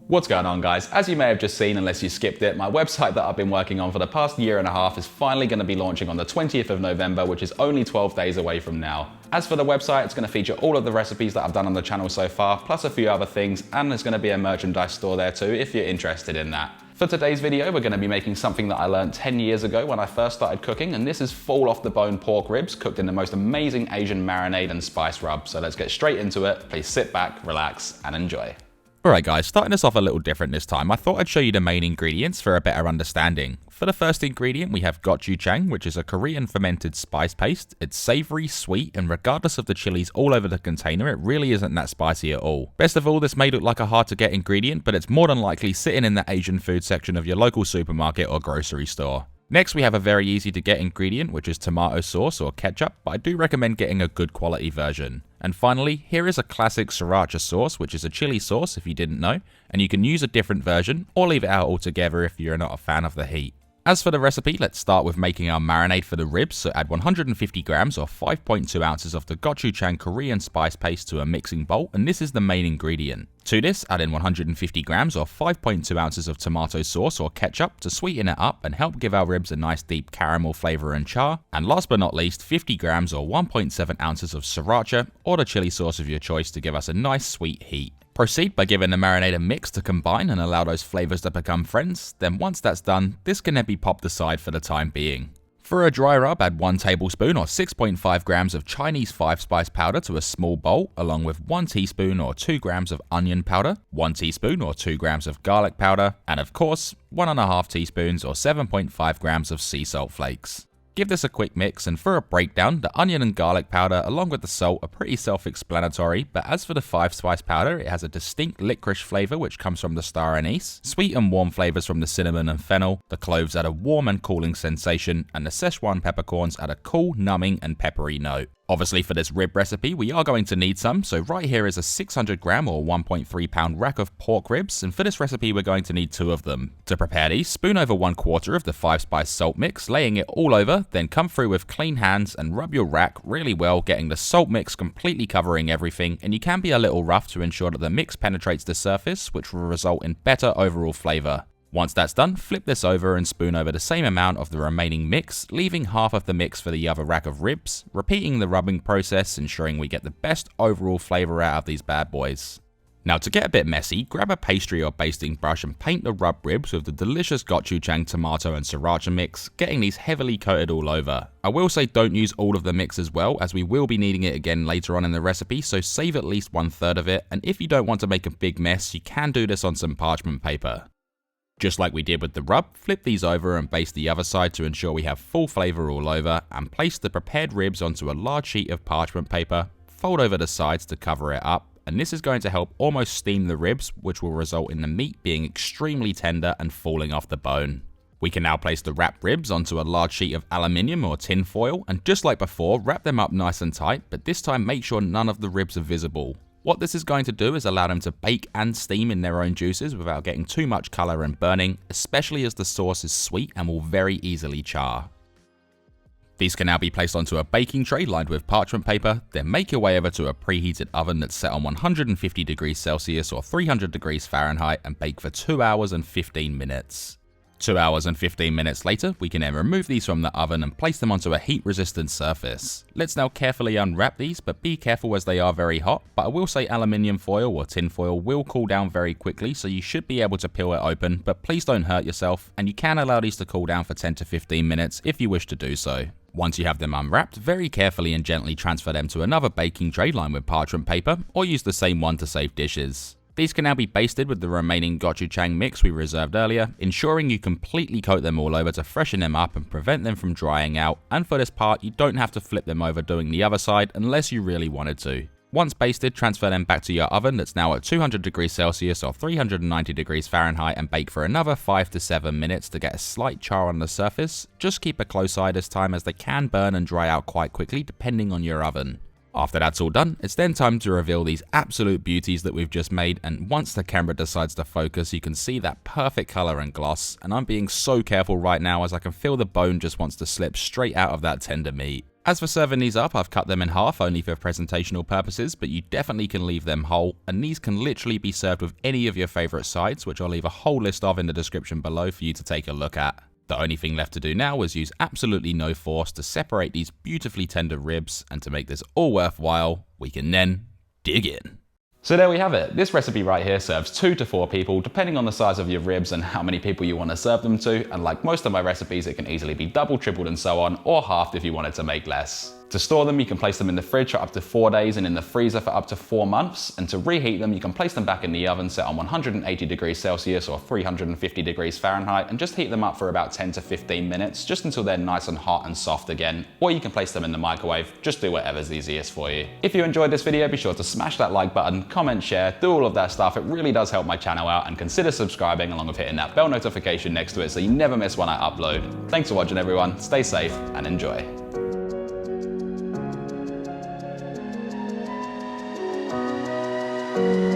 What's going on, guys? As you may have just seen, unless you skipped it, my website that I've been working on for the past year and a half is finally going to be launching on the 20th of November, which is only 12 days away from now. As for the website, it's going to feature all of the recipes that I've done on the channel so far, plus a few other things, and there's going to be a merchandise store there too if you're interested in that. For today's video, we're going to be making something that I learned 10 years ago when I first started cooking, and this is fall off the bone pork ribs cooked in the most amazing Asian marinade and spice rub. So let's get straight into it. Please sit back, relax, and enjoy. Alright guys, starting us off a little different this time, I thought I'd show you the main ingredients for a better understanding. For the first ingredient, we have gochujang, which is a Korean fermented spice paste. It's savoury, sweet, and regardless of the chilies all over the container, it really isn't that spicy at all. Best of all, this may look like a hard to get ingredient, but it's more than likely sitting in the Asian food section of your local supermarket or grocery store. Next, we have a very easy to get ingredient, which is tomato sauce or ketchup, but I do recommend getting a good quality version. And finally, here is a classic sriracha sauce, which is a chili sauce if you didn't know, and you can use a different version or leave it out altogether if you're not a fan of the heat. As for the recipe, let's start with making our marinade for the ribs, so add 150 grams or 5.2 ounces of the gochujang Korean spice paste to a mixing bowl, and this is the main ingredient. To this, add in 150 grams or 5.2 ounces of tomato sauce or ketchup to sweeten it up and help give our ribs a nice deep caramel flavour and char, and last but not least, 50 grams or 1.7 ounces of sriracha or the chili sauce of your choice to give us a nice sweet heat. Proceed by giving the marinade a mix to combine and allow those flavours to become friends. Then once that's done, this can then be popped aside for the time being. For a dry rub, add 1 tablespoon or 6.5 grams of Chinese 5-spice powder to a small bowl, along with 1 teaspoon or 2 grams of onion powder, 1 teaspoon or 2 grams of garlic powder, and of course, 1.5 teaspoons or 7.5 grams of sea salt flakes. Give this a quick mix, and for a breakdown, the onion and garlic powder along with the salt are pretty self-explanatory, but as for the 5-spice powder, it has a distinct licorice flavour which comes from the star anise, sweet and warm flavours from the cinnamon and fennel, the cloves add a warm and cooling sensation, and the Szechuan peppercorns add a cool, numbing and peppery note. Obviously for this rib recipe we are going to need some, so right here is a 600 gram or 1.3 pound rack of pork ribs, and for this recipe we're going to need 2 of them. To prepare these, spoon over 1/4 of the 5-spice salt mix, laying it all over, then come through with clean hands and rub your rack really well, getting the salt mix completely covering everything, and you can be a little rough to ensure that the mix penetrates the surface, which will result in better overall flavour. Once that's done, flip this over and spoon over the same amount of the remaining mix, leaving half of the mix for the other rack of ribs, repeating the rubbing process, ensuring we get the best overall flavour out of these bad boys. Now to get a bit messy, grab a pastry or basting brush and paint the rub ribs with the delicious gochujang tomato and sriracha mix, getting these heavily coated all over. I will say don't use all of the mix as well, as we will be needing it again later on in the recipe, so save at least 1/3 of it, and if you don't want to make a big mess, you can do this on some parchment paper. Just like we did with the rub, flip these over and baste the other side to ensure we have full flavour all over, and place the prepared ribs onto a large sheet of parchment paper, fold over the sides to cover it up, and this is going to help almost steam the ribs, which will result in the meat being extremely tender and falling off the bone. We can now place the wrapped ribs onto a large sheet of aluminium or tin foil, and just like before, wrap them up nice and tight, but this time make sure none of the ribs are visible. What this is going to do is allow them to bake and steam in their own juices without getting too much colour and burning, especially as the sauce is sweet and will very easily char. These can now be placed onto a baking tray lined with parchment paper, then make your way over to a preheated oven that's set on 150 degrees Celsius or 300 degrees Fahrenheit and bake for 2 hours and 15 minutes. 2 hours and 15 minutes later, we can then remove these from the oven and place them onto a heat-resistant surface. Let's now carefully unwrap these, but be careful as they are very hot, but I will say aluminium foil or tin foil will cool down very quickly, so you should be able to peel it open, but please don't hurt yourself, and you can allow these to cool down for 10 to 15 minutes if you wish to do so. Once you have them unwrapped, very carefully and gently transfer them to another baking tray lined with parchment paper, or use the same one to save dishes. These can now be basted with the remaining gochujang mix we reserved earlier, ensuring you completely coat them all over to freshen them up and prevent them from drying out, and for this part you don't have to flip them over doing the other side unless you really wanted to. Once basted, transfer them back to your oven that's now at 200 degrees Celsius or 390 degrees Fahrenheit and bake for another 5 to 7 minutes to get a slight char on the surface. Just keep a close eye this time as they can burn and dry out quite quickly depending on your oven. After that's all done, it's then time to reveal these absolute beauties that we've just made, and once the camera decides to focus you can see that perfect colour and gloss, and I'm being so careful right now as I can feel the bone just wants to slip straight out of that tender meat. As for serving these up, I've cut them in half only for presentational purposes, but you definitely can leave them whole, and these can literally be served with any of your favourite sides, which I'll leave a whole list of in the description below for you to take a look at. The only thing left to do now is use absolutely no force to separate these beautifully tender ribs, and to make this all worthwhile, we can then dig in. So there we have it. This recipe right here serves 2 to 4 people, depending on the size of your ribs and how many people you want to serve them to, and like most of my recipes, it can easily be doubled, tripled and so on, or halved if you wanted to make less. To store them, you can place them in the fridge for up to 4 days and in the freezer for up to 4 months, and to reheat them, you can place them back in the oven set on 180 degrees Celsius or 350 degrees Fahrenheit and just heat them up for about 10 to 15 minutes, just until they're nice and hot and soft again, or you can place them in the microwave, just do whatever's easiest for you. If you enjoyed this video, be sure to smash that like button, comment, share, do all of that stuff, it really does help my channel out, and consider subscribing along with hitting that bell notification next to it so you never miss when I upload. Thanks for watching everyone, stay safe and enjoy. Thank you.